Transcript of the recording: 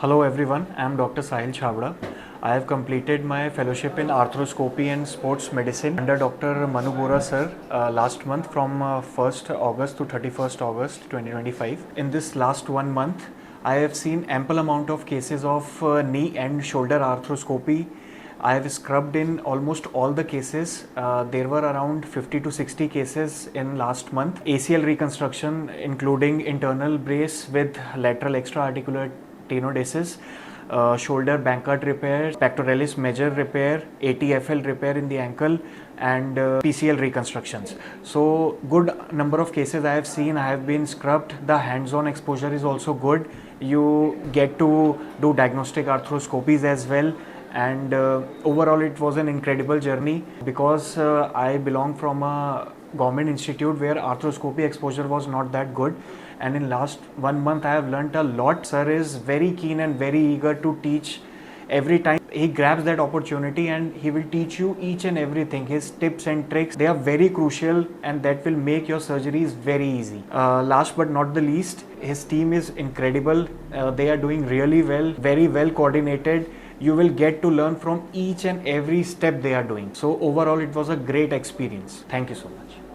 Hello everyone, I am Dr. Sahil Chavda. I have completed my fellowship in arthroscopy and sports medicine under Dr. Manu Bora sir last month from 1st August to 31st August 2025. In this last 1 month, I have seen ample amount of cases of knee and shoulder arthroscopy. I have scrubbed in almost all the cases. There were around 50 to 60 cases in last month. ACL reconstruction including internal brace with lateral extra-articular tenodesis, shoulder bankart repair, pectoralis major repair, ATFL repair in the ankle, and PCL reconstructions. So good number of cases I have seen. I have been scrubbed. The hands-on exposure is also good. You get to do diagnostic arthroscopies as well. And overall it was an incredible journey because I belong from a government institute where arthroscopy exposure was not that good, and in last 1 month I have learnt a lot. Sir is very keen and very eager to teach. Every time he grabs that opportunity and he will teach you each and everything. His tips and tricks, they are very crucial and that will make your surgeries very easy. Last but not the least, his team is incredible. They are doing really well, very well coordinated. You will get to learn from each and every step they are doing. So overall it was a great experience. Thank you so much.